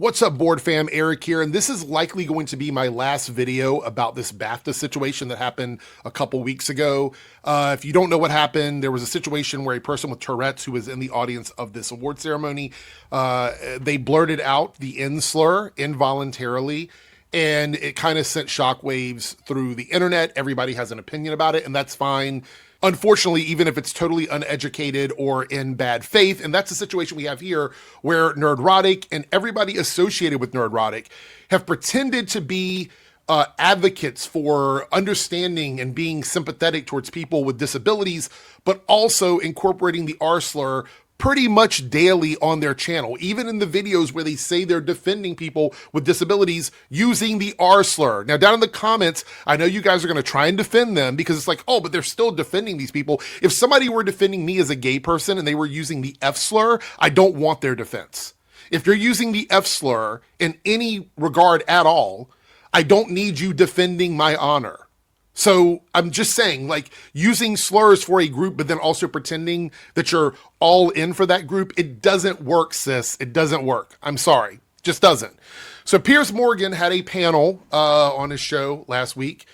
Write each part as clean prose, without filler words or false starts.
What's up, board fam? Eric here, and this is likely going to be my last video about this BAFTA situation that happened a couple weeks ago. If you don't know what happened, there was a situation where a person with Tourettes who was in the audience of this award ceremony, they blurted out the N slur involuntarily, and it kind of sent shockwaves through the internet. Everybody has an opinion about it, and that's fine. Unfortunately, even if it's totally uneducated or in bad faith, and that's the situation we have here, where Nerdrotic and everybody associated with Nerdrotic have pretended to be advocates for understanding and being sympathetic towards people with disabilities, but also incorporating the R slur pretty much daily on their channel, even in the videos where they say they're defending people with disabilities using the R slur. Now, down in the comments, I know you guys are gonna try and defend them because it's like, oh, but they're still defending these people. If somebody were defending me as a gay person and they were using the F slur, I don't want their defense. If you're using the F slur in any regard at all, I don't need you defending my honor. So I'm just saying, like, using slurs for a group, but then also pretending that you're all in for that group, it doesn't work, sis. It doesn't work. I'm sorry. Just doesn't. So Piers Morgan had a panel on his show last week,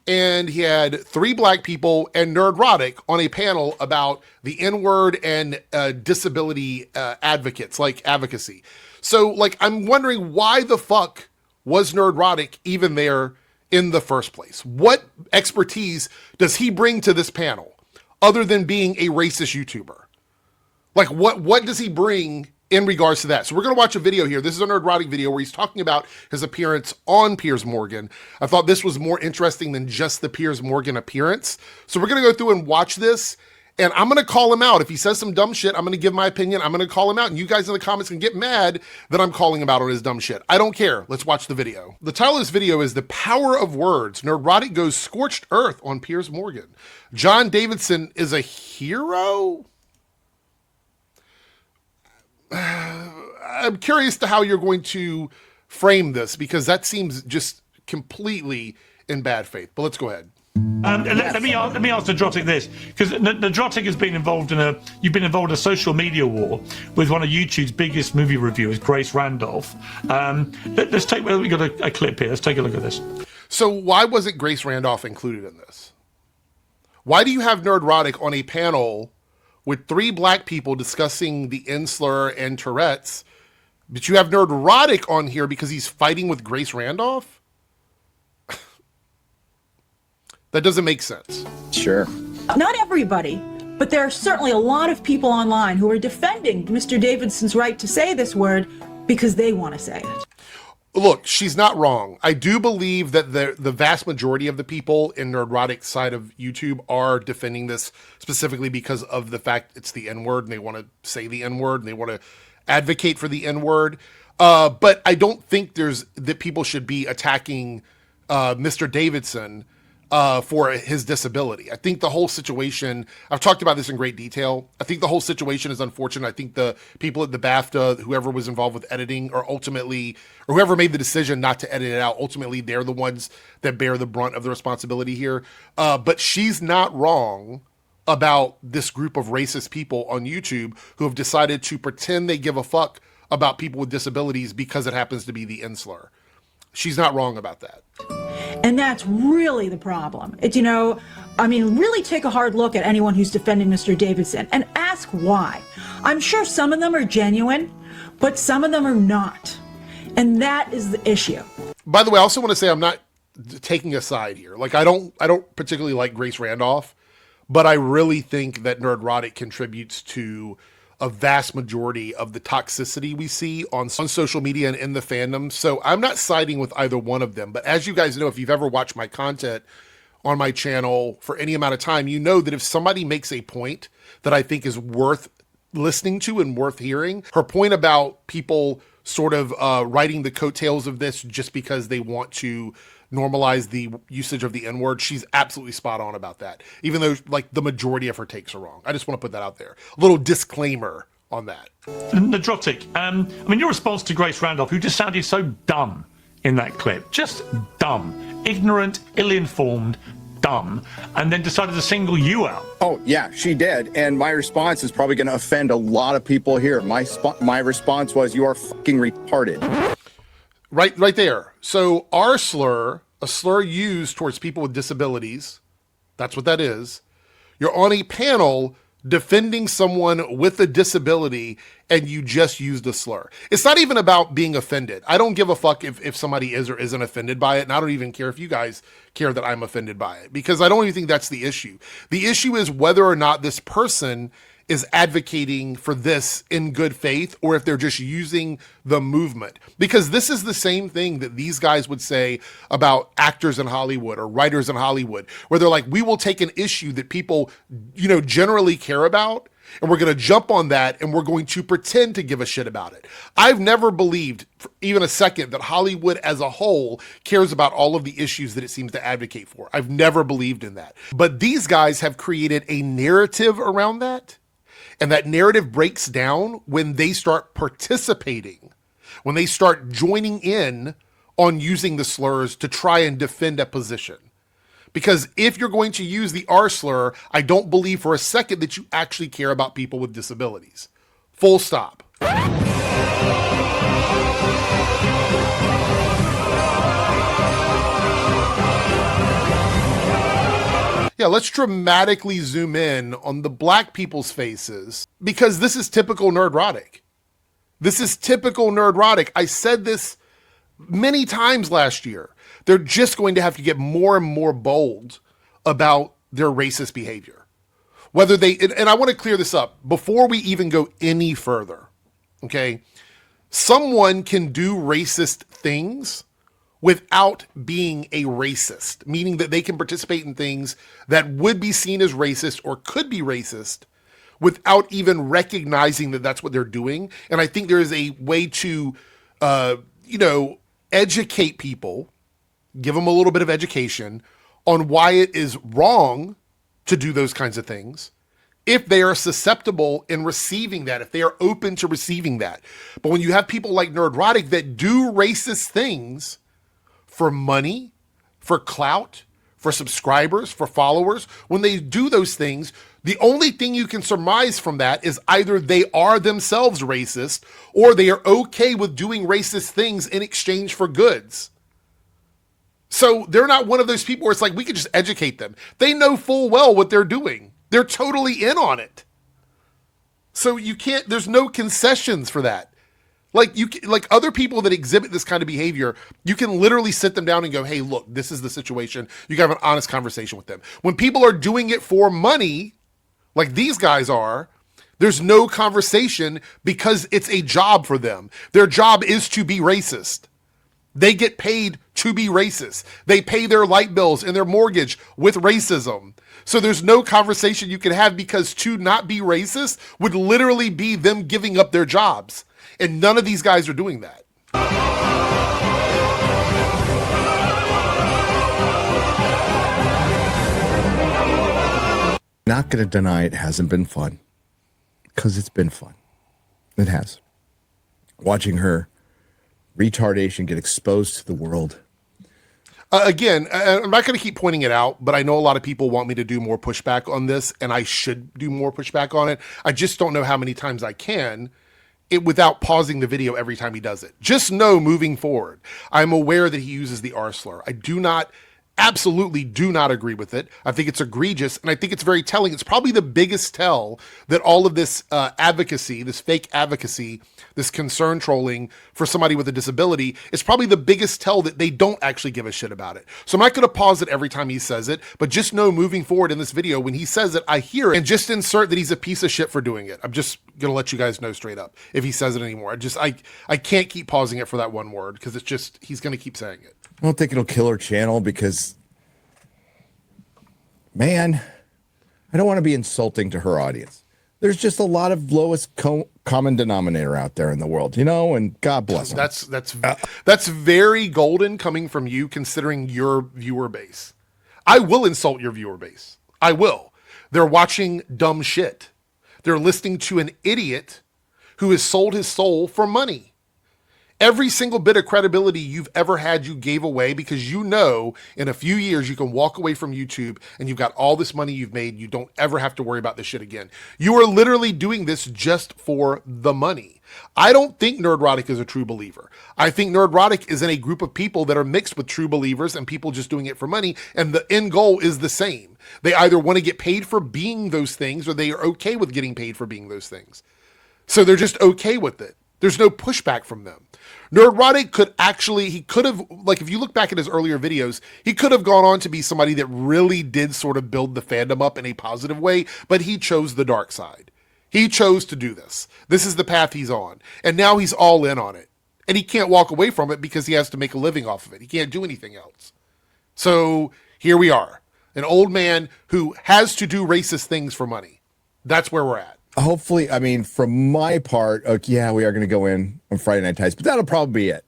and he had 3 black people and Nerdrotic on a panel about the N-word and disability advocates, like advocacy. So, like, I'm wondering why the fuck was Nerdrotic even there in the first place? What expertise does he bring to this panel other than being a racist YouTuber? Like, what does he bring in regards to that? So we're going to watch a video here. This is a Nerdrotic video where he's talking about his appearance on Piers Morgan. I thought this was more interesting than just the Piers Morgan appearance. So we're going to go through and watch this, and I'm going to call him out. If he says some dumb shit, I'm going to give my opinion. I'm going to call him out, and you guys in the comments can get mad that I'm calling him out on his dumb shit. I don't care. Let's watch the video. The title of this video is The Power of Words. Nerdrotic goes scorched earth on Piers Morgan. John Davidson is a hero? I'm curious to how you're going to frame this, because that seems just completely in bad faith. But let's go ahead. Let me ask Nerdrotic this, because Nerdrotic has been involved in you've been involved in a social media war with one of YouTube's biggest movie reviewers, Grace Randolph. Let's take, we got a clip here. Let's take a look at this. So why wasn't Grace Randolph included in this? Why do you have Nerdrotic on a panel with 3 black people discussing the N slur and Tourette's, but you have Nerdrotic on here because he's fighting with Grace Randolph? That doesn't make sense. Sure. Not everybody, but there are certainly a lot of people online who are defending Mr. Davidson's right to say this word because they want to say it. Look, she's not wrong. I do believe that the vast majority of the people in Nerdrotic's side of YouTube are defending this specifically because of the fact it's the N-word and they want to say the N-word and they want to advocate for the N-word. But I don't think that people should be attacking Mr. Davidson for his disability. I think the whole situation, I've talked about this in great detail. I think the whole situation is unfortunate. I think the people at the BAFTA, whoever was involved with editing, or whoever made the decision not to edit it out, ultimately they're the ones that bear the brunt of the responsibility here. But she's not wrong about this group of racist people on YouTube who have decided to pretend they give a fuck about people with disabilities because it happens to be the N slur. She's not wrong about that. And that's really the problem. Really take a hard look at anyone who's defending Mr. Davidson and ask why. I'm sure some of them are genuine, but some of them are not. And that is the issue. By the way, I also want to say I'm not taking a side here. Like, I don't particularly like Grace Randolph, but I really think that Nerdrotic contributes to a vast majority of the toxicity we see on social media and in the fandom. So I'm not siding with either one of them. But as you guys know, if you've ever watched my content on my channel for any amount of time, you know that if somebody makes a point that I think is worth listening to and worth hearing, her point about people sort of riding the coattails of this just because they want to normalize the usage of the N-word, she's absolutely spot on about that, even though like the majority of her takes are wrong. I just want to put that out there. A little disclaimer on that. Nerdrotic, your response to Grace Randolph, who just sounded so dumb in that clip, just dumb, ignorant, ill-informed, dumb, and then decided to single you out. Oh, yeah, she did. And my response is probably going to offend a lot of people here. My response was, you are fucking retarded. Right there. So our slur, a slur used towards people with disabilities, that's what that is. You're on a panel defending someone with a disability and you just used a slur. It's not even about being offended. I don't give a fuck if somebody is or isn't offended by it. And I don't even care if you guys care that I'm offended by it, because I don't even think that's the issue. The issue is whether or not this person is advocating for this in good faith, or if they're just using the movement. Because this is the same thing that these guys would say about actors in Hollywood or writers in Hollywood, where they're like, we will take an issue that people, generally care about, and we're going to jump on that and we're going to pretend to give a shit about it. I've never believed for even a second that Hollywood as a whole cares about all of the issues that it seems to advocate for. I've never believed in that. But these guys have created a narrative around that. And that narrative breaks down when they start participating, when they start joining in on using the slurs to try and defend a position. Because if you're going to use the R slur, I don't believe for a second that you actually care about people with disabilities. Full stop. Yeah, let's dramatically zoom in on the black people's faces, because this is typical Nerdrotic. This is typical Nerdrotic. I said this many times last year. They're just going to have to get more and more bold about their racist behavior. Whether they, and I want to clear this up before we even go any further, okay? Someone can do racist things without being a racist, meaning that they can participate in things that would be seen as racist or could be racist without even recognizing that that's what they're doing. And I think there is a way to, educate people, give them a little bit of education on why it is wrong to do those kinds of things, if they are susceptible in receiving that, if they are open to receiving that. But when you have people like Nerdrotic that do racist things for money, for clout, for subscribers, for followers, when they do those things, the only thing you can surmise from that is either they are themselves racist or they are okay with doing racist things in exchange for goods. So they're not one of those people where it's like, we could just educate them. They know full well what they're doing. They're totally in on it. So you can't, there's no concessions for that. Like other people that exhibit this kind of behavior, you can literally sit them down and go, hey, look, this is the situation. You can have an honest conversation with them. When people are doing it for money, like these guys are, there's no conversation because it's a job for them. Their job is to be racist. They get paid to be racist. They pay their light bills and their mortgage with racism. So there's no conversation you can have, because to not be racist would literally be them giving up their jobs. And none of these guys are doing that. Not going to deny it hasn't been fun, because it's been fun. It has. Watching her retardation get exposed to the world. Again, I'm not going to keep pointing it out, but I know a lot of people want me to do more pushback on this, and I should do more pushback on it. I just don't know how many times I can without pausing the video every time he does it. Just know, moving forward, I'm aware that he uses the R slur. I absolutely do not agree with it. I think it's egregious, and I think it's very telling. It's probably the biggest tell that all of this advocacy, this fake advocacy, this concern trolling for somebody with a disability, is probably the biggest tell that they don't actually give a shit about it. So I'm not going to pause it every time he says it, but just know, moving forward in this video, when he says it, I hear it, and just insert that he's a piece of shit for doing it. I'm just going to let you guys know straight up if he says it anymore. I can't keep pausing it for that one word, because it's just, he's going to keep saying it. I don't think it'll kill her channel, because, man, I don't want to be insulting to her audience. There's just a lot of lowest common denominator out there in the world, and God bless them. That's very golden coming from you, considering your viewer base. I will insult your viewer base. I will. They're watching dumb shit. They're listening to an idiot who has sold his soul for money. Every single bit of credibility you've ever had, you gave away because you know in a few years you can walk away from YouTube and you've got all this money you've made. You don't ever have to worry about this shit again. You are literally doing this just for the money. I don't think Nerdrotic is a true believer. I think Nerdrotic is in a group of people that are mixed with true believers and people just doing it for money. And the end goal is the same. They either want to get paid for being those things or they are okay with getting paid for being those things. So they're just okay with it. There's no pushback from them. Nerdrotic he could have, like if you look back at his earlier videos, he could have gone on to be somebody that really did sort of build the fandom up in a positive way, but he chose the dark side. He chose to do this. This is the path he's on. And now he's all in on it. And he can't walk away from it because he has to make a living off of it. He can't do anything else. So here we are. An old man who has to do racist things for money. That's where we're at. Hopefully, I mean, from my part, yeah, we are going to go in on Friday Night Tights, but that'll probably be it.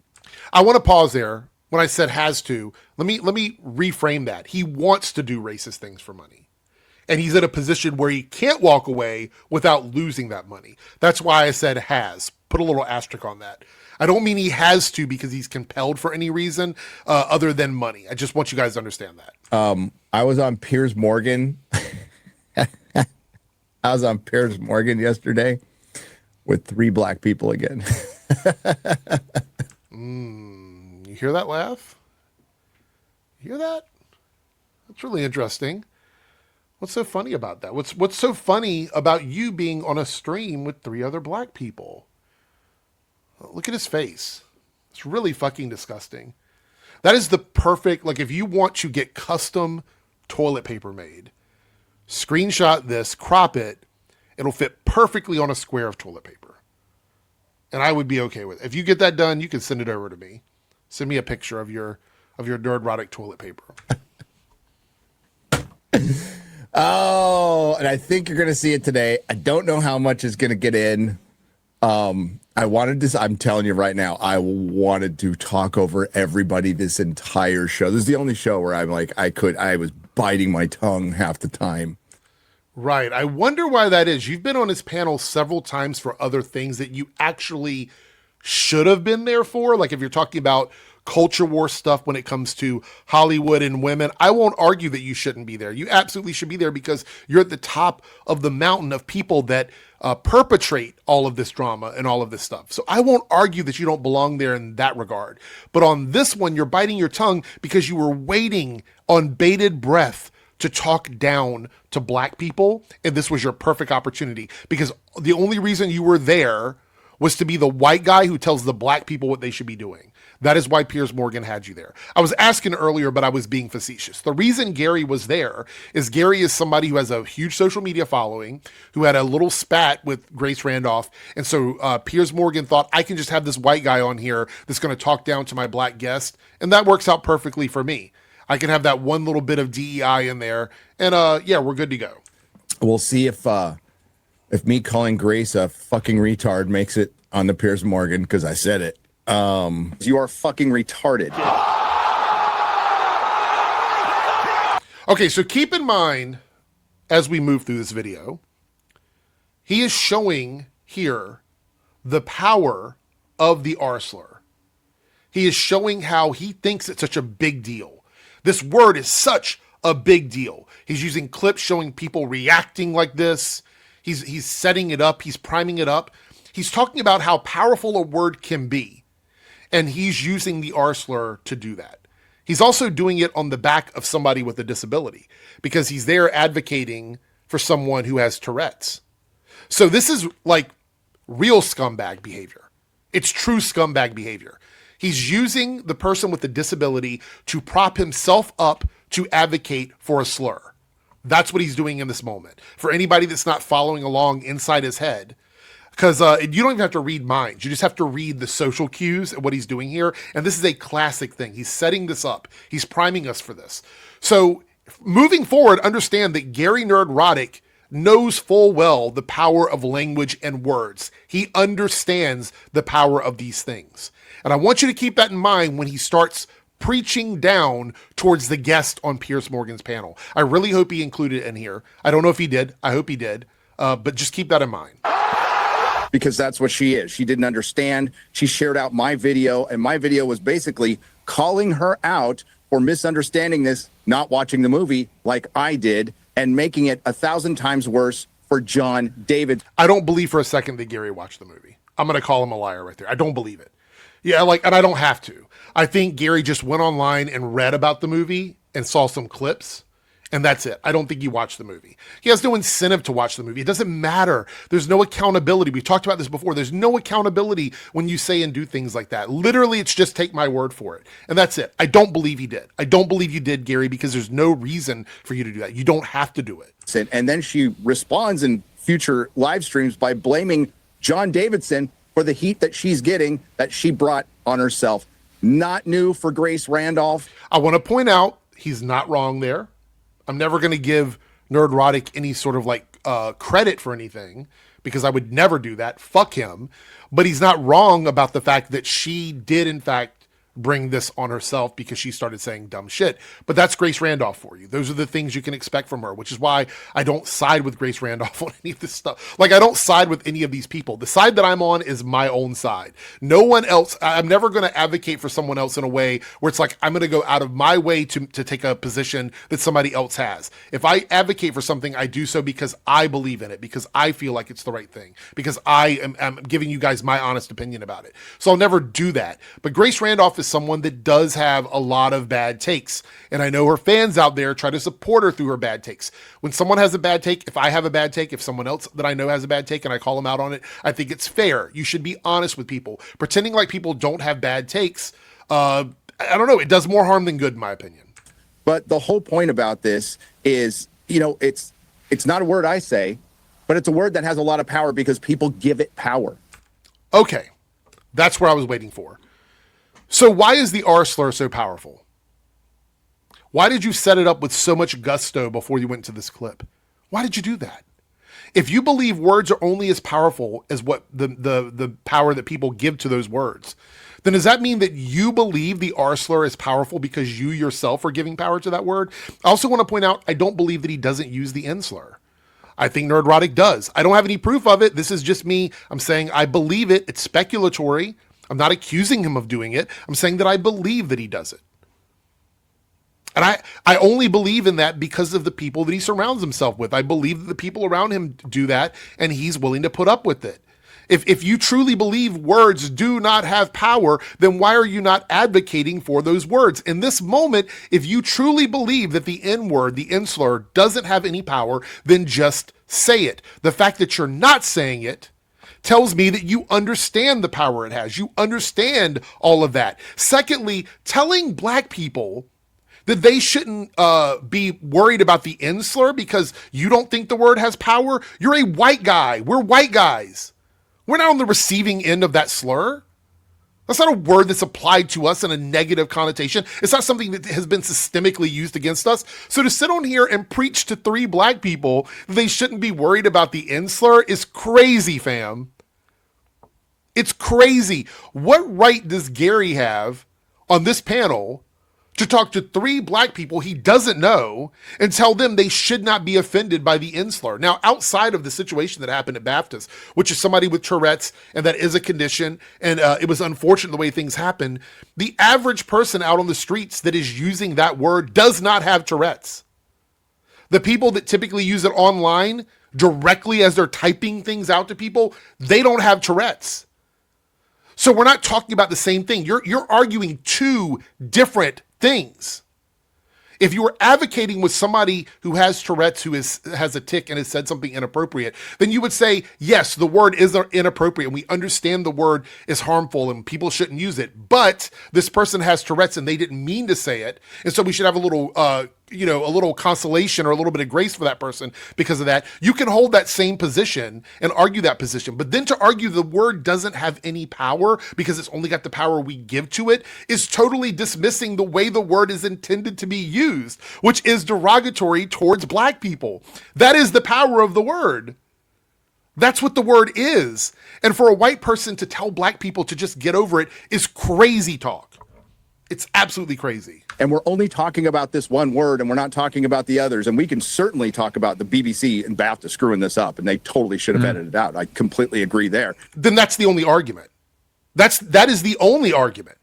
I want to pause there. When I said has to, let me reframe that. He wants to do racist things for money. And he's in a position where he can't walk away without losing that money. That's why I said has. Put a little asterisk on that. I don't mean he has to because he's compelled for any reason other than money. I just want you guys to understand that. I was on Piers Morgan. I was on Piers Morgan yesterday with 3 black people again. You hear that laugh? You hear that? That's really interesting. What's so funny about that? What's so funny about you being on a stream with 3 other black people? Look at his face. It's really fucking disgusting. That is the perfect, like if you want to get custom toilet paper made, screenshot this, crop it, it'll fit perfectly on a square of toilet paper. And I would be okay with it. If you get that done, you can send it over to me. Send me a picture of your Nerdrotic toilet paper. Oh, and I think you're going to see it today. I don't know how much is going to get in. I'm telling you right now, I wanted to talk over everybody this entire show. This is the only show where I'm like, I was biting my tongue half the time. Right. I wonder why that is. You've been on his panel several times for other things that you actually should have been there for. Like if you're talking about culture war stuff when it comes to Hollywood and women, I won't argue that you shouldn't be there. You absolutely should be there because you're at the top of the mountain of people that perpetrate all of this drama and all of this stuff. So I won't argue that you don't belong there in that regard. But on this one, you're biting your tongue because you were waiting on bated breath to talk down to black people. And this was your perfect opportunity because the only reason you were there was to be the white guy who tells the black people what they should be doing. That is why Piers Morgan had you there. I was asking earlier, but I was being facetious. The reason Gary was there is Gary is somebody who has a huge social media following, who had a little spat with Grace Randolph. And so Piers Morgan thought, I can just have this white guy on here that's going to talk down to my black guest. And that works out perfectly for me. I can have that one little bit of DEI in there. And yeah, we're good to go. We'll see if me calling Grace a fucking retard makes it on the Piers Morgan, because I said it. You are fucking retarded. Okay, so keep in mind, as we move through this video, he is showing here the power of the R slur. He is showing how he thinks it's such a big deal. This word is such a big deal. He's using clips showing people reacting like this. He's setting it up. He's priming it up. He's talking about how powerful a word can be. And he's using the R slur to do that. He's also doing it on the back of somebody with a disability because he's there advocating for someone who has Tourettes. So this is like real scumbag behavior. It's true scumbag behavior. He's using the person with the disability to prop himself up to advocate for a slur. That's what he's doing in this moment. For anybody that's not following along inside his head, because you don't even have to read minds. You just have to read the social cues and what he's doing here. And this is a classic thing. He's setting this up. He's priming us for this. So moving forward, understand that Gary Nerdrotic knows full well the power of language and words. He understands the power of these things. And I want you to keep that in mind when he starts preaching down towards the guest on Piers Morgan's panel. I really hope he included it in here. I don't know if he did. I hope he did. But just keep that in mind. because that's what she is. She didn't understand. She shared out my video, and my video was basically calling her out for misunderstanding this, not watching the movie like I did, and making it 1,000 times worse for John David. I don't believe for a second that Gary watched the movie. I'm going to call him a liar right there. I don't believe it. Yeah, like, and I don't have to. I think Gary just went online and read about the movie and saw some clips, and that's it. I don't think he watched the movie. He has no incentive to watch the movie. It doesn't matter. There's no accountability. We've talked about this before. There's no accountability when you say and do things like that. Literally, it's just take my word for it. And that's it. I don't believe he did. I don't believe you did, Gary, because there's no reason for you to do that. You don't have to do it. And then she responds in future live streams by blaming John Davidson for the heat that she's getting, that she brought on herself. Not new for Grace Randolph. I want to point out he's not wrong there. I'm never going to give Nerdrotic any sort of like credit for anything, because I would never do that. Fuck him. But he's not wrong about the fact that she did, in fact, bring this on herself because she started saying dumb shit. But that's Grace Randolph for you. Those are the things you can expect from her, which is why I don't side with Grace Randolph on any of this stuff. Like, I don't side with any of these people. The side that I'm on is my own side. No one else. I'm never going to advocate for someone else in a way where it's like I'm going to go out of my way to take a position that somebody else has. If I advocate for something, I do so because I believe in it, because I feel like it's the right thing, because I am giving you guys my honest opinion about it. So I'll never do that. But Grace Randolph is someone that does have a lot of bad takes. And I know her fans out there try to support her through her bad takes. When someone has a bad take, if I have a bad take, if someone else that I know has a bad take and I call them out on it, I think it's fair. You should be honest with people. Pretending like people don't have bad takes, I don't know, it does more harm than good in my opinion. But the whole point about this is, you know, it's not a word I say, but it's a word that has a lot of power because people give it power. Okay, that's where I was waiting for. So why is the R slur so powerful? Why did you set it up with so much gusto before you went to this clip? Why did you do that? If you believe words are only as powerful as what the power that people give to those words, then does that mean that you believe the R slur is powerful because you yourself are giving power to that word? I also want to point out, I don't believe that he doesn't use the N slur. I think Nerdrotic does. I don't have any proof of it. This is just me. I'm saying I believe it. It's speculatory. I'm not accusing him of doing it. I'm saying that I believe that he does it. And I only believe in that because of the people that he surrounds himself with. I believe that the people around him do that, and he's willing to put up with it. If you truly believe words do not have power, then why are you not advocating for those words? In this moment, if you truly believe that the N word, the N slur, doesn't have any power, then just say it. The fact that you're not saying it tells me that you understand the power it has. You understand all of that. Secondly, telling black people that they shouldn't be worried about the N slur because you don't think the word has power. You're a white guy. We're white guys. We're not on the receiving end of that slur. That's not a word that's applied to us in a negative connotation. It's not something that has been systemically used against us. So to sit on here and preach to 3 black people that they shouldn't be worried about the N slur is crazy, fam. It's crazy. What right does Gary have on this panel to talk to 3 black people he doesn't know and tell them they should not be offended by the N slur? Now, outside of the situation that happened at BAFTAs, which is somebody with Tourettes, and that is a condition, and it was unfortunate the way things happened, the average person out on the streets that is using that word does not have Tourettes. The people that typically use it online directly as they're typing things out to people, they don't have Tourettes. So we're not talking about the same thing. You're arguing 2 different things. If you were advocating with somebody who has Tourette's, who has a tic and has said something inappropriate, then you would say, yes, the word is inappropriate and we understand the word is harmful and people shouldn't use it. But this person has Tourette's and they didn't mean to say it. And so we should have a little a little consolation or a little bit of grace for that person because of that. You can hold that same position and argue that position. But then to argue the word doesn't have any power because it's only got the power we give to it is totally dismissing the way the word is intended to be used, which is derogatory towards black people. That is the power of the word. That's what the word is. And for a white person to tell black people to just get over it is crazy talk. It's absolutely crazy. And we're only talking about this one word, and we're not talking about the others. And we can certainly talk about the BBC and BAFTA screwing this up, and they totally should have edited it out. I completely agree there. Then that's the only argument. That is the only argument.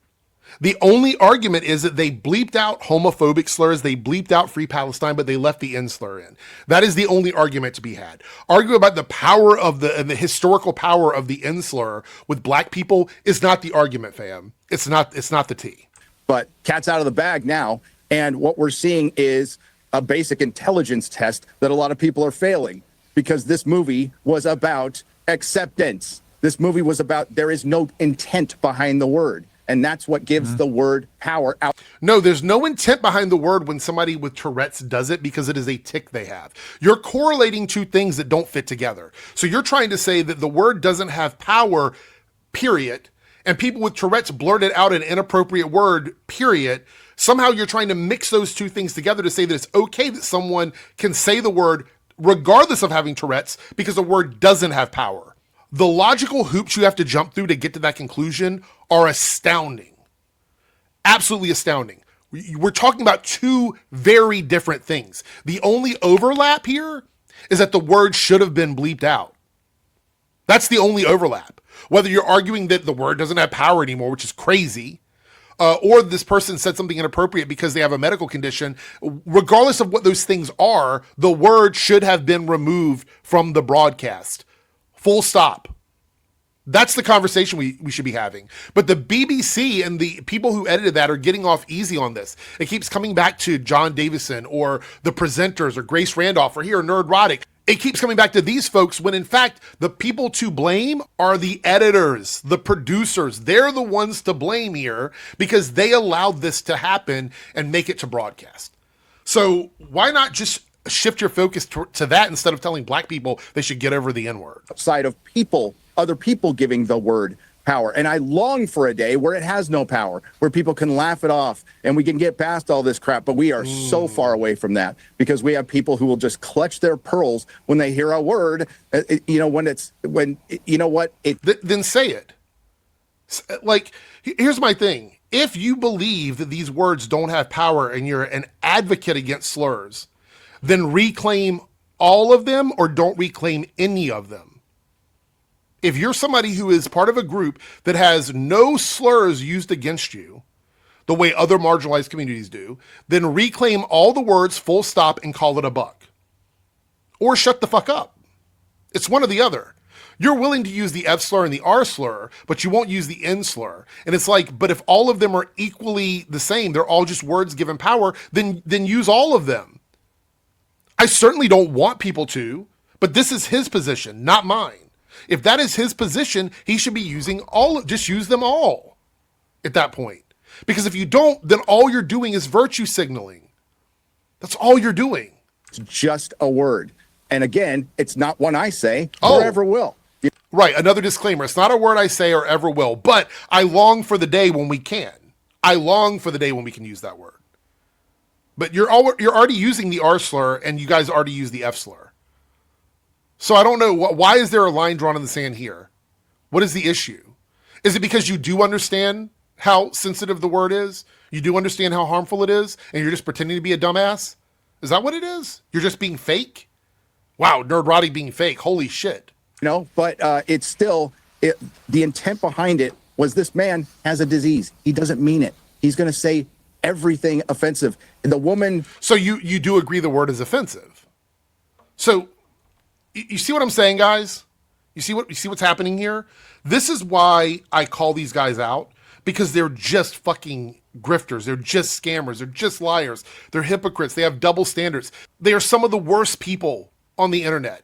The only argument is that they bleeped out homophobic slurs, they bleeped out Free Palestine, but they left the N slur in. That is the only argument to be had. Argue about the power of the historical power of the N slur with black people is not the argument, fam. It's not the tea. But cat's out of the bag now, and what we're seeing is a basic intelligence test that a lot of people are failing, because this movie was about acceptance. This movie was about there is no intent behind the word. And that's what gives the word power out. No, there's no intent behind the word when somebody with Tourette's does it, because it is a tic they have. You're correlating two things that don't fit together. So you're trying to say that the word doesn't have power, period, and people with Tourette's blurted out an inappropriate word, period. Somehow you're trying to mix those two things together to say that it's okay that someone can say the word regardless of having Tourette's because the word doesn't have power. The logical hoops you have to jump through to get to that conclusion are astounding. Absolutely astounding. We're talking about two very different things. The only overlap here is that the word should have been bleeped out. That's the only overlap. Whether you're arguing that the word doesn't have power anymore, which is crazy, or this person said something inappropriate because they have a medical condition, regardless of what those things are, the word should have been removed from the broadcast. Full stop. That's the conversation we should be having. But the BBC and the people who edited that are getting off easy on this. It keeps coming back to John Davison or the presenters or Grace Randolph or here, Nerdrotic. It keeps coming back to these folks when in fact, the people to blame are the editors, the producers. They're the ones to blame here because they allowed this to happen and make it to broadcast. So why not just shift your focus to that instead of telling black people they should get over the N-word? Side of people, other people giving the word power. And I long for a day where it has no power, where people can laugh it off and we can get past all this crap. But we are so far away from that because we have people who will just clutch their pearls when they hear a word, then say it. Like, here's my thing. If you believe that these words don't have power and you're an advocate against slurs, then reclaim all of them or don't reclaim any of them. If you're somebody who is part of a group that has no slurs used against you, the way other marginalized communities do, then reclaim all the words full stop and call it a buck. Or shut the fuck up. It's one or the other. You're willing to use the F slur and the R slur, but you won't use the N slur. And it's like, but if all of them are equally the same, they're all just words given power, then use all of them. I certainly don't want people to, but this is his position, not mine. If that is his position, he should be using just use them all at that point. Because if you don't, then all you're doing is virtue signaling. That's all you're doing. It's just a word. And again, it's not one I say or ever will. Right, another disclaimer. It's not a word I say or ever will, but I long for the day when we can. I long for the day when we can use that word. But you're already using the R slur, and you guys already use the F slur. So I don't know, why is there a line drawn in the sand here? What is the issue? Is it because you do understand how sensitive the word is? You do understand how harmful it is, and you're just pretending to be a dumbass? Is that what it is? You're just being fake? Wow, Nerdrotic being fake. Holy shit. But it's still, the intent behind it was this man has a disease. He doesn't mean it. He's going to say everything offensive. And the woman... So you do agree the word is offensive. So you see what I'm saying, guys? You see what's happening here? This is why I call these guys out, because they're just fucking grifters. They're just scammers. They're just liars. They're hypocrites. They have double standards. They are some of the worst people on the internet.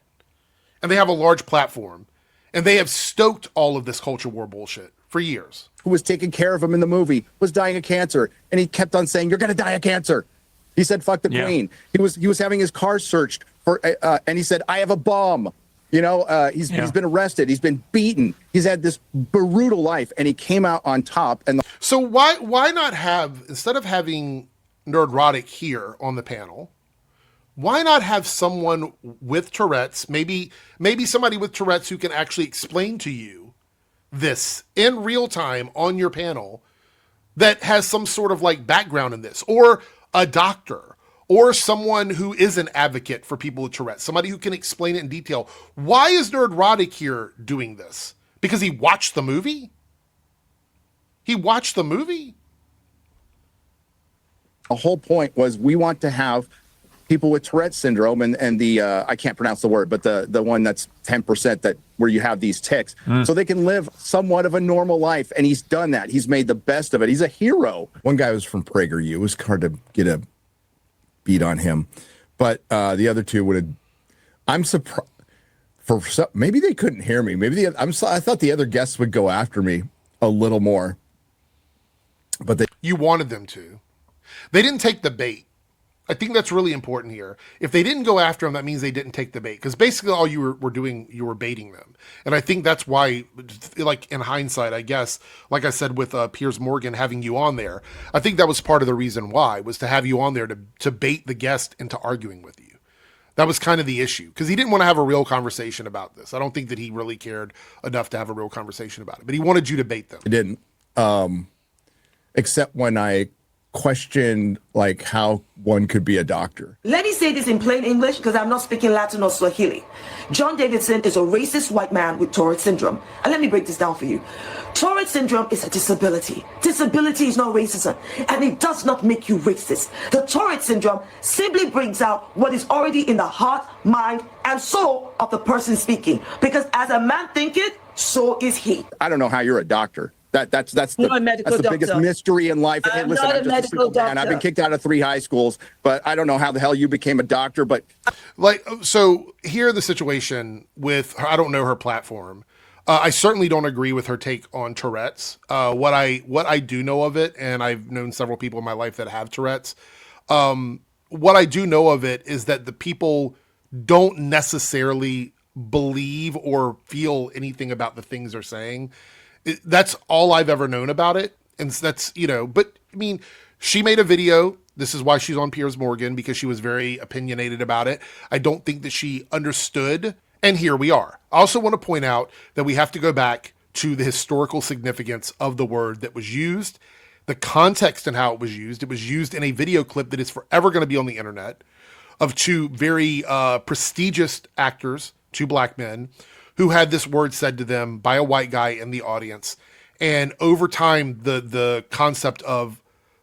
And they have a large platform. And they have stoked all of this culture war bullshit for years. Who was taking care of him in the movie was dying of cancer. And he kept on saying, you're going to die of cancer. He said, fuck the Queen. He was having his car searched for, and he said, I have a bomb. He's been arrested. He's been beaten. He's had this brutal life, and he came out on top. And so why not have, instead of having Nerdrotic here on the panel, why not have someone with Tourette's, maybe somebody with Tourette's who can actually explain to you this in real time on your panel, that has some sort of like background in this, or a doctor, or someone who is an advocate for people with Tourette's, somebody who can explain it in detail. Why is Nerdrotic here doing this? Because he watched the movie? He watched the movie? The whole point was we want to have people with Tourette's syndrome and the I can't pronounce the word, but the one that's 10% that where you have these tics, so they can live somewhat of a normal life. And he's done that. He's made the best of it. He's a hero. One guy was from PragerU. It was hard to get a beat on him, but the other two would have. I'm surprised. Maybe they couldn't hear me. Maybe I thought the other guests would go after me a little more, but you wanted them to. They didn't take the bait. I think that's really important here. If they didn't go after him, that means they didn't take the bait. Because basically all you were doing, you were baiting them. And I think that's why, like in hindsight, I guess, like I said with Piers Morgan having you on there, I think that was part of the reason why, was to have you on there to bait the guest into arguing with you. That was kind of the issue. Because he didn't want to have a real conversation about this. I don't think that he really cared enough to have a real conversation about it. But he wanted you to bait them. I didn't. Except when I questioned like how one could be a doctor. Let me say this in plain English because I'm not speaking Latin or Swahili. John Davidson is a racist white man with Tourette's syndrome. And let me break this down for you. Tourette's syndrome is a disability. Disability is not racism, and it does not make you racist. The Tourette's syndrome simply brings out what is already in the heart, mind, and soul of the person speaking. Because as a man thinketh, so is he. I don't know how you're a doctor. That's the biggest mystery in life. Hey, listen, I'm just a single man. I've been kicked out of 3 high schools, but I don't know how the hell you became a doctor. But like, so here the situation with her, I don't know her platform. I certainly don't agree with her take on Tourette's. What I do know of it, and I've known several people in my life that have Tourette's. What I do know of it is that the people don't necessarily believe or feel anything about the things they're saying. That's all I've ever known about it. And that's, but I mean, she made a video. This is why she's on Piers Morgan, because she was very opinionated about it. I don't think that she understood. And here we are. I also want to point out that we have to go back to the historical significance of the word that was used, the context and how it was used. It was used in a video clip that is forever going to be on the internet of 2 very prestigious actors, 2 black men, who had this word said to them by a white guy in the audience. And over time, the concept of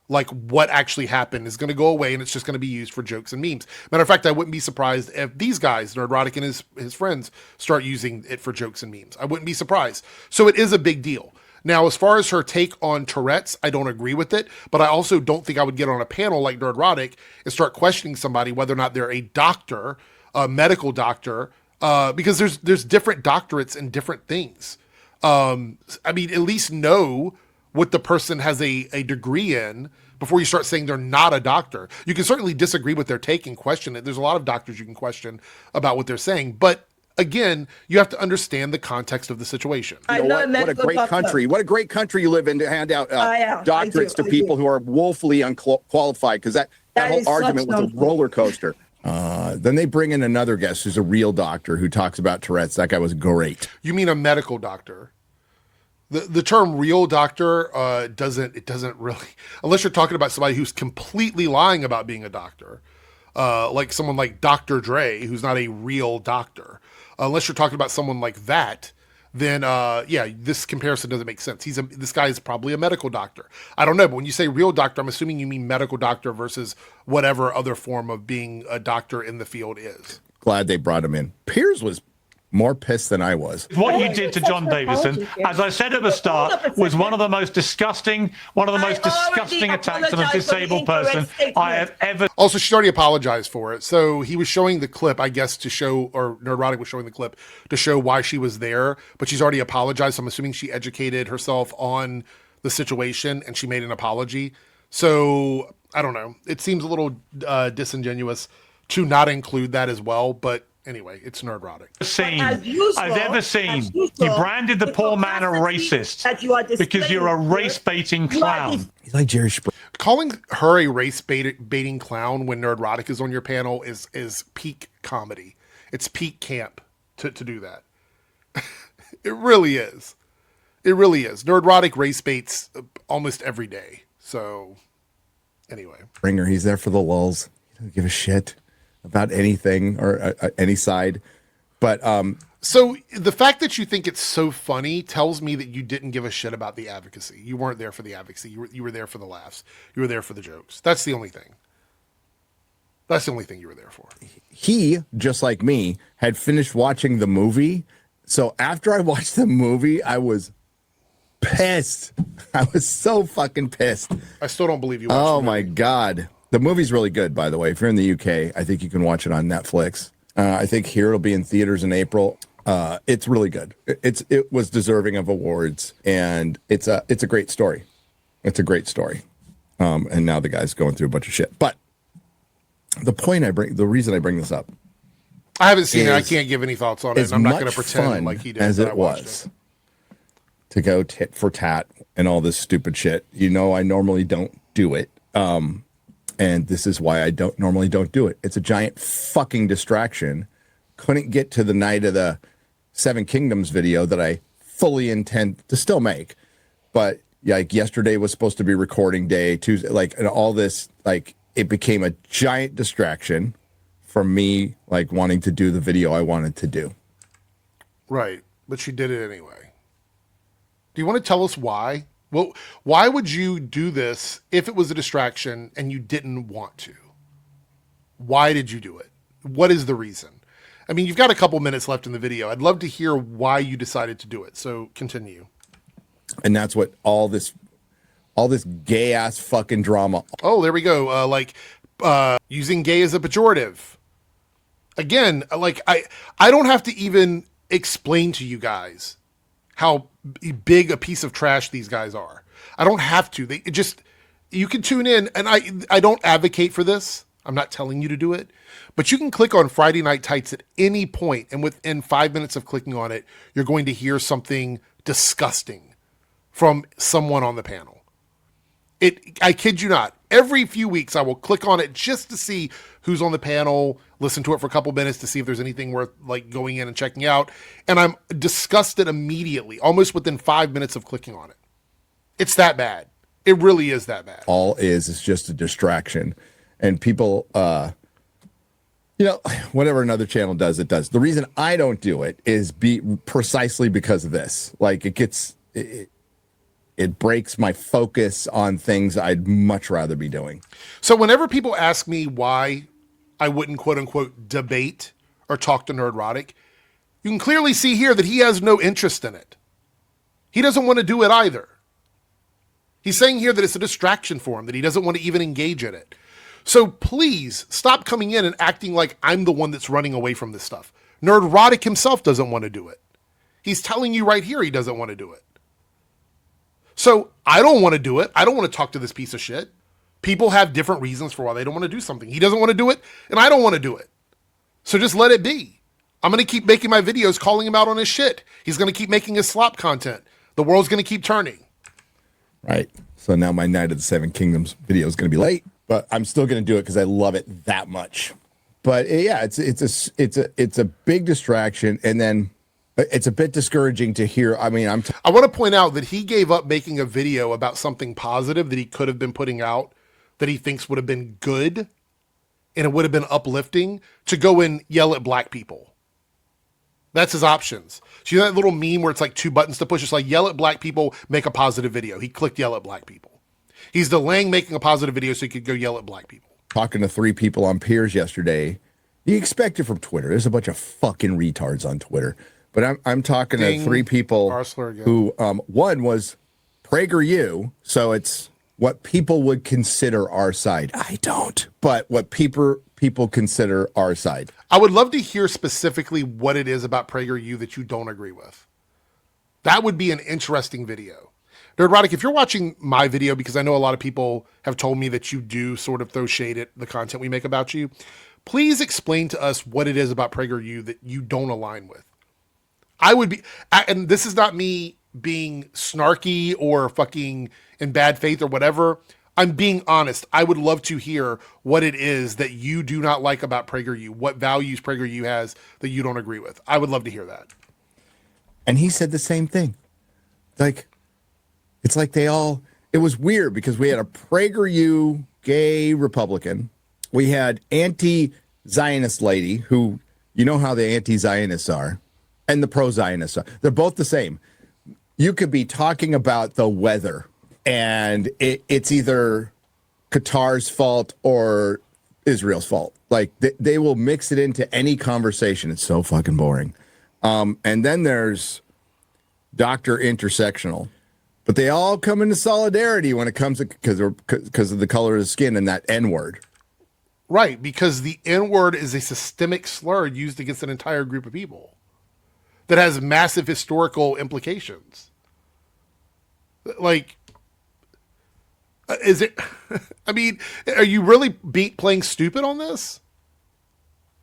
like what actually happened is going to go away, and it's just going to be used for jokes and memes. Matter of fact, I wouldn't be surprised if these guys, Nerdrotic and his friends, start using it for jokes and memes. I wouldn't be surprised. So it is a big deal. Now, as far as her take on Tourette's, I don't agree with it, but I also don't think I would get on a panel like Nerdrotic and start questioning somebody whether or not they're a doctor, a medical doctor, because there's different doctorates in different things. I mean, at least know what the person has a degree in before you start saying they're not a doctor. You can certainly disagree with their take and question it. There's a lot of doctors you can question about what they're saying, but again, you have to understand the context of the situation. What a great country. What a great country you live in to hand out doctorates to people who are woefully unqualified, because that whole argument was a roller coaster. Then they bring in another guest who's a real doctor who talks about Tourette's. That guy was great. You mean a medical doctor? The term real doctor doesn't really, unless you're talking about somebody who's completely lying about being a doctor, like someone like Dr. Dre, who's not a real doctor. Unless you're talking about someone like that, then this comparison doesn't make sense. This guy is probably a medical doctor. I don't know, but when you say real doctor, I'm assuming you mean medical doctor versus whatever other form of being a doctor in the field is. Glad they brought him in. Piers was more pissed than I was. What you did to John Davidson, as I said at the start, was one of the most disgusting attacks on a disabled person I have ever. Also, she already apologized for it. So he was showing the clip, I guess, to show, or Nerdrotic was showing the clip to show why she was there, but she's already apologized. So I'm assuming she educated herself on the situation and she made an apology. So I don't know. It seems a little disingenuous to not include that as well, but anyway, it's Nerdrotic. I've ever seen. You branded the poor man a racist because you're a race-baiting clown. He's like Jerry Springer. Calling her a race-baiting clown when Nerdrotic is on your panel is peak comedy. It's peak camp to do that. It really is. It really is. Nerdrotic race baits almost every day. So anyway. Ringer, he's there for the lulz. He doesn't give a shit about anything or any side. But so the fact that you think it's so funny tells me that you didn't give a shit about the advocacy. You weren't there for the advocacy. You were there for the laughs. You were there for the jokes. That's the only thing. That's the only thing you were there for. He, just like me, had finished watching the movie. So after I watched the movie, I was pissed. I was so fucking pissed. I still don't believe you watched Oh the my movie. God. The movie's really good, by the way. If you're in the UK, I think you can watch it on Netflix. I think here it'll be in theaters in April. It's really good. It was deserving of awards, and it's a great story. It's a great story. And now the guy's going through a bunch of shit. But the reason I bring this up, I haven't seen it. I can't give any thoughts on it. And I'm not going to pretend fun like he did. as that it I watched was to go tit for tat and all this stupid shit. You know, I normally don't do it. And this is why I don't do it. It's a giant fucking distraction. Couldn't get to the night of the Seven Kingdoms video that I fully intend to still make. But like yesterday was supposed to be recording day, Tuesday, like, and all this, like, it became a giant distraction from me, like, wanting to do the video I wanted to do. Right. But she did it anyway. Do you want to tell us why? Well, why would you do this if it was a distraction and you didn't want to? Why did you do it? What is the reason? I mean, you've got a couple minutes left in the video. I'd love to hear why you decided to do it. So continue. And that's what all this gay ass fucking drama. Oh, there we go. Using gay as a pejorative. Again, like I don't have to even explain to you guys how big a piece of trash these guys are. I don't have to. You can tune in, and I don't advocate for this. I'm not telling you to do it, but you can click on Friday Night Tights at any point, and within 5 minutes of clicking on it, you're going to hear something disgusting from someone on the panel. I kid you not. Every few weeks, I will click on it just to see who's on the panel, listen to it for a couple minutes to see if there's anything worth like going in and checking out. And I'm disgusted immediately, almost within 5 minutes of clicking on it. It's that bad. It really is that bad. All is just a distraction. And people, whatever another channel does, it does. The reason I don't do it is precisely because of this. Like, it breaks my focus on things I'd much rather be doing. So whenever people ask me why I wouldn't quote unquote debate or talk to Nerdrotic, you can clearly see here that he has no interest in it. He doesn't want to do it either. He's saying here that it's a distraction for him, that he doesn't want to even engage in it. So please stop coming in and acting like I'm the one that's running away from this stuff. Nerdrotic himself doesn't want to do it. He's telling you right here he doesn't want to do it. So I don't want to do it. I don't want to talk to this piece of shit. People have different reasons for why they don't want to do something. He doesn't want to do it, and I don't want to do it. So just let it be. I'm going to keep making my videos calling him out on his shit. He's going to keep making his slop content. The world's going to keep turning. Right. So now my Night of the Seven Kingdoms video is going to be late, but I'm still going to do it because I love it that much. But yeah, it's a big distraction, and then it's a bit discouraging to hear. I mean, I want to point out that he gave up making a video about something positive that he could have been putting out that he thinks would have been good and it would have been uplifting to go and yell at black people. That's his options. So you know that little meme where it's like 2 buttons to push? It's like yell at black people, make a positive video. He clicked yell at black people. He's delaying making a positive video so he could go yell at black people. Talking to 3 people on Piers yesterday. You expect it from Twitter. There's a bunch of fucking retards on Twitter. But I'm talking to 3 people who, one was PragerU, so it's what people would consider our side. I don't. But what people consider our side. I would love to hear specifically what it is about PragerU that you don't agree with. That would be an interesting video. Nerdrotic, if you're watching my video, because I know a lot of people have told me that you do sort of throw shade at the content we make about you, please explain to us what it is about PragerU that you don't align with. I would be, and this is not me being snarky or fucking in bad faith or whatever. I'm being honest. I would love to hear what it is that you do not like about PragerU, what values PragerU has that you don't agree with. I would love to hear that. And he said the same thing. Like, it's like it was weird because we had a PragerU gay Republican. We had anti-Zionist lady who, you know how the anti-Zionists are and the pro-Zionists are. They're both the same. You could be talking about the weather and it's either Qatar's fault or Israel's fault. Like they will mix it into any conversation. It's so fucking boring. And then there's Dr. Intersectional. But they all come into solidarity when it comes to because of the color of the skin and that N-word. Right, because the N-word is a systemic slur used against an entire group of people that has massive historical implications. Like, is it? I mean, are you really playing stupid on this?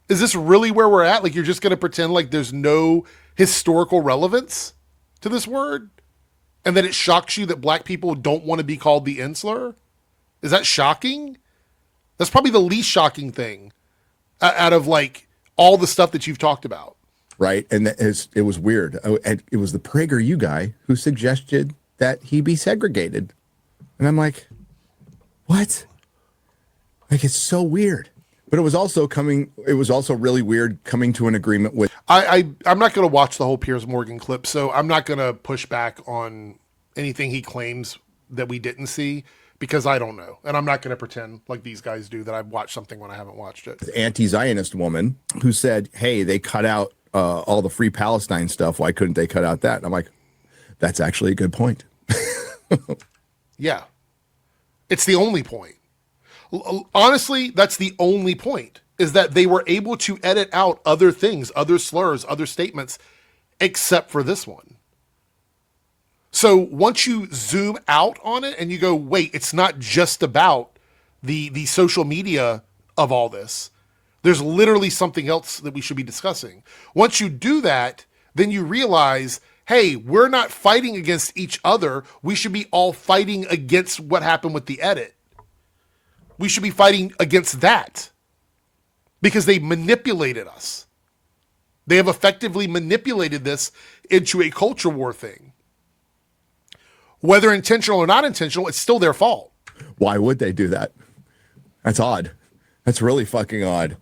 Is this really where we're at? Like, you're just going to pretend like there's no historical relevance to this word? And that it shocks you that black people don't want to be called the N-slur? Is that shocking? That's probably the least shocking thing out of like all the stuff that you've talked about. Right. And it was weird. And it was the PragerU guy who suggested that he be segregated. And I'm like, what? Like, it's so weird. But it was also really weird coming to an agreement with. I'm not going to watch the whole Piers Morgan clip, so I'm not going to push back on anything he claims that we didn't see because I don't know. And I'm not going to pretend like these guys do that I've watched something when I haven't watched it. Anti-Zionist woman who said, hey, they cut out all the Free Palestine stuff. Why couldn't they cut out that? And I'm like, that's actually a good point. Yeah. It's the only point. Honestly, that's the only point, is that they were able to edit out other things, other slurs, other statements, except for this one. So once you zoom out on it and you go, wait, it's not just about the social media of all this. There's literally something else that we should be discussing. Once you do that, then you realize, hey, we're not fighting against each other. We should be all fighting against what happened with the edit. We should be fighting against that because they manipulated us. They have effectively manipulated this into a culture war thing. Whether intentional or not intentional, it's still their fault. Why would they do that? That's odd. That's really fucking odd.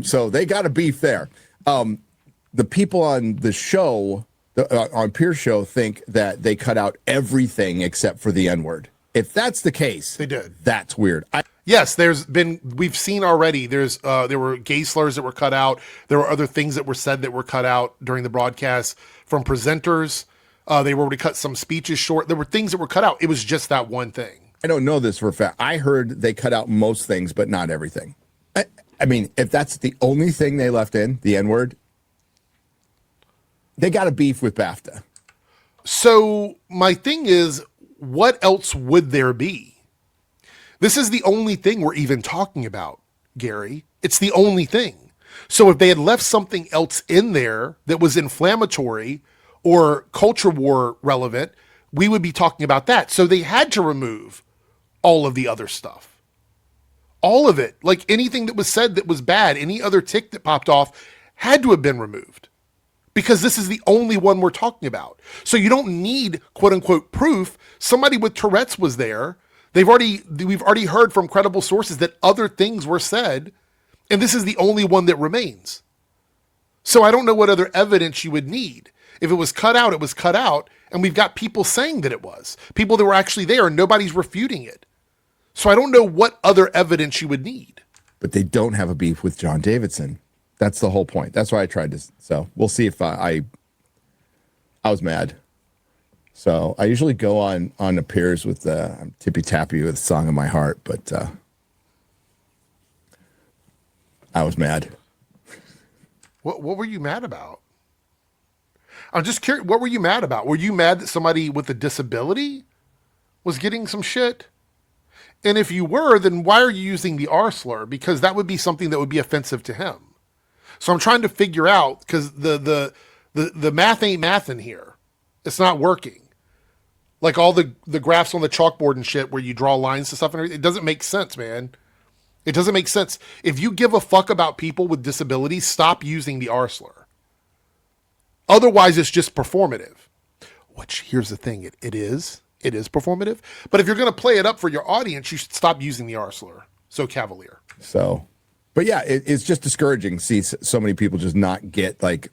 So they got a beef there. The people on the show, on Piers' show, think that they cut out everything except for the N-word. If that's the case, they did. That's weird. Yes, we've seen already. There were gay slurs that were cut out. There were other things that were said that were cut out during the broadcast from presenters. They were able to cut some speeches short. There were things that were cut out. It was just that one thing. I don't know this for a fact. I heard they cut out most things, but not everything. I mean, if that's the only thing they left in, the N-word, they got a beef with BAFTA. So my thing is, what else would there be? This is the only thing we're even talking about, Gary. It's the only thing. So if they had left something else in there that was inflammatory or culture war relevant, we would be talking about that. So they had to remove all of the other stuff. All of it. Like anything that was said that was bad, any other tick that popped off had to have been removed. Because this is the only one we're talking about. So you don't need quote unquote proof. Somebody with Tourette's was there. We've already heard from credible sources that other things were said, and this is the only one that remains. So I don't know what other evidence you would need. If it was cut out, it was cut out, and we've got people saying that it was. People that were actually there, and nobody's refuting it. So I don't know what other evidence you would need. But they don't have a beef with John Davidson. That's the whole point. That's why I tried to. So we'll see if I was mad. So I usually go on the Piers with Tippy Tappy with Song of My Heart, but I was mad. What were you mad about? I'm just curious. What were you mad about? Were you mad that somebody with a disability was getting some shit? And if you were, then why are you using the R slur? Because that would be something that would be offensive to him. So I'm trying to figure out, because the math ain't mathing here. It's not working. Like all the graphs on the chalkboard and shit where you draw lines to stuff and everything, it doesn't make sense, man. It doesn't make sense. If you give a fuck about people with disabilities, stop using the R slur. Otherwise, it's just performative. which here's the thing, it is performative. But if you're going to play it up for your audience, you should stop using the R slur so cavalier. So, but yeah, it's just discouraging to see so many people just not get, like,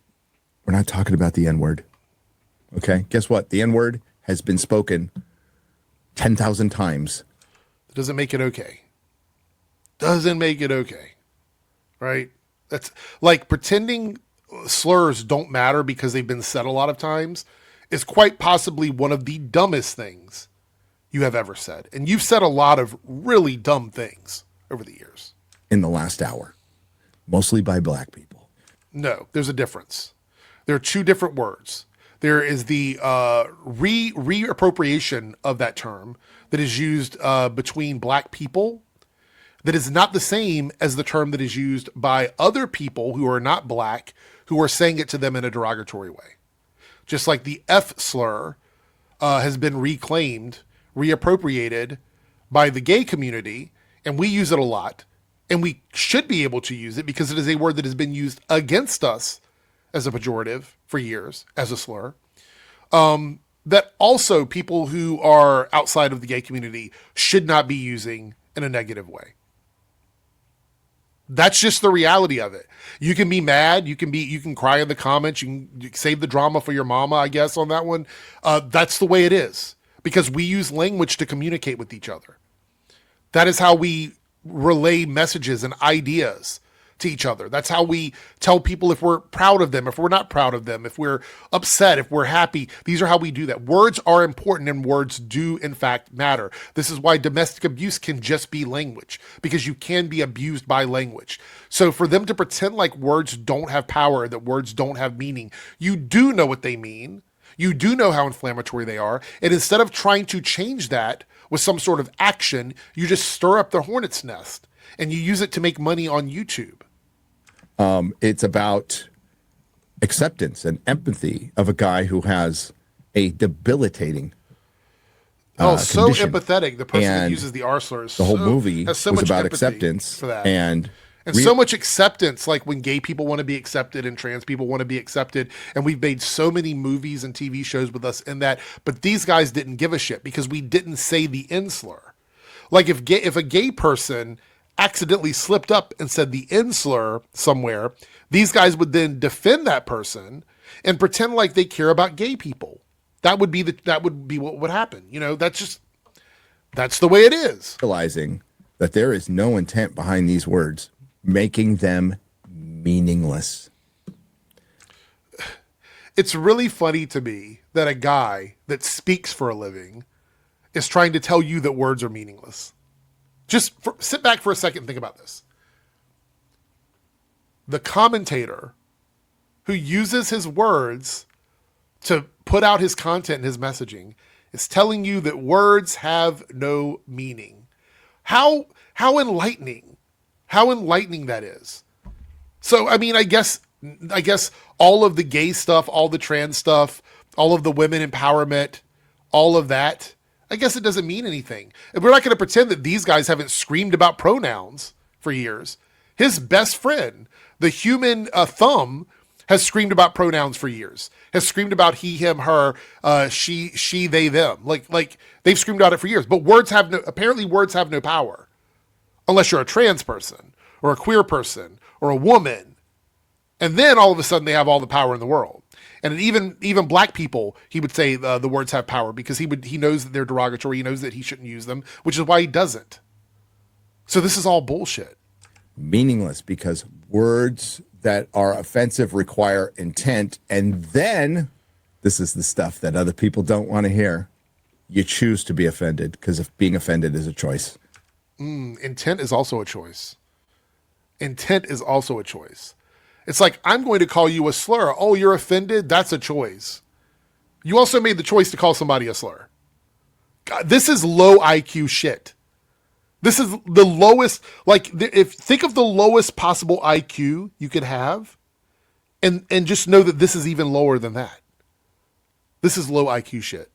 we're not talking about the N-word. Okay, guess what? The N-word has been spoken 10,000 times. It doesn't make it okay. Doesn't make it okay. Right? That's like pretending slurs don't matter because they've been said a lot of times is quite possibly one of the dumbest things you have ever said. And you've said a lot of really dumb things over the years. In the last hour, mostly by black people. No, there's a difference. There are two different words. There is the reappropriation of that term that is used between black people that is not the same as the term that is used by other people who are not black, who are saying it to them in a derogatory way. Just like the F slur has been reclaimed, reappropriated by the gay community, and we use it a lot, and we should be able to use it because it is a word that has been used against us as a pejorative for years, as a slur. That also people who are outside of the gay community should not be using in a negative way. That's just the reality of it. You can be mad. You can cry in the comments. You can save the drama for your mama, I guess, on that one. That's the way it is because we use language to communicate with each other. That is how we relay messages and ideas to each other. That's how we tell people if we're proud of them, if we're not proud of them, if we're upset, if we're happy. These are how we do that. Words are important and words do in fact matter. This is why domestic abuse can just be language, because you can be abused by language. So for them to pretend like words don't have power, that words don't have meaning, you do know what they mean. You do know how inflammatory they are. And instead of trying to change that with some sort of action, you just stir up the hornet's nest and you use it to make money on YouTube. It's about acceptance and empathy of a guy who has a debilitating so condition. empathetic. The person that And uses the R slurs. The whole movie has so was much about empathy acceptance for that. and so much acceptance, like when gay people want to be accepted and trans people want to be accepted. And we've made so many movies and TV shows with us in that, but these guys didn't give a shit because we didn't say the N slur. Like if a gay person accidentally slipped up and said the N slur somewhere, these guys would then defend that person and pretend like they care about gay people. That would be what would happen. You know, that's the way it is. Realizing that there is no intent behind these words, making them meaningless. It's really funny to me that a guy that speaks for a living is trying to tell you that words are meaningless. Sit back for a second and think about this. The commentator who uses his words to put out his content and his messaging is telling you that words have no meaning. How enlightening. How enlightening that is. So, I mean, I guess all of the gay stuff, all the trans stuff, all of the women empowerment, all of that, I guess it doesn't mean anything. And we're not going to pretend that these guys haven't screamed about pronouns for years. His best friend, the human thumb, has screamed about pronouns for years. Has screamed about he, him, her, she, they, them. Like they've screamed about it for years. But words have no power. Unless you're a trans person or a queer person or a woman. And then all of a sudden they have all the power in the world. And even black people, he would say the words have power because he knows that they're derogatory. He knows that he shouldn't use them, which is why he doesn't. So this is all bullshit. Meaningless because words that are offensive require intent. And then this is the stuff that other people don't want to hear. You choose to be offended because if being offended is a choice. Intent is also a choice. Intent is also a choice. It's like, I'm going to call you a slur. Oh, you're offended? That's a choice. You also made the choice to call somebody a slur. God, this is low IQ shit. This is the lowest, think of the lowest possible IQ you could have and just know that this is even lower than that. This is low IQ shit.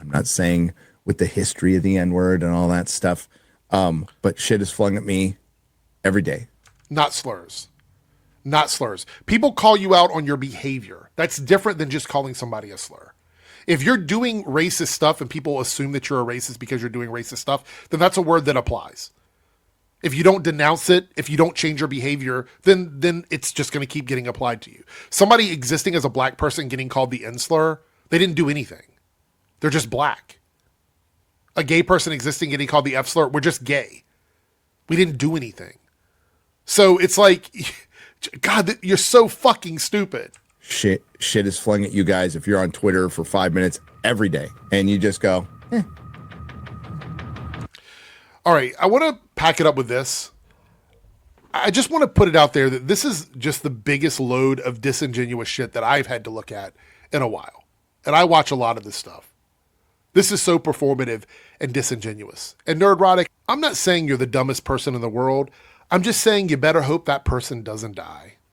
I'm not saying with the history of the N-word and all that stuff, but shit is flung at me every day. Not slurs. Not slurs. People call you out on your behavior. That's different than just calling somebody a slur. If you're doing racist stuff and people assume that you're a racist because you're doing racist stuff, then that's a word that applies. If you don't denounce it, if you don't change your behavior, then it's just going to keep getting applied to you. Somebody existing as a black person getting called the N slur, they didn't do anything. They're just black. A gay person existing getting called the F slur, we're just gay. We didn't do anything. So it's like, God, you're so fucking stupid. Shit is flung at you guys if you're on Twitter for 5 minutes every day and you just go, eh. All right, I want to pack it up with this. I just want to put it out there that this is just the biggest load of disingenuous shit that I've had to look at in a while. And I watch a lot of this stuff. This is so performative and disingenuous. And Nerdrotic, I'm not saying you're the dumbest person in the world. I'm just saying you better hope that person doesn't die.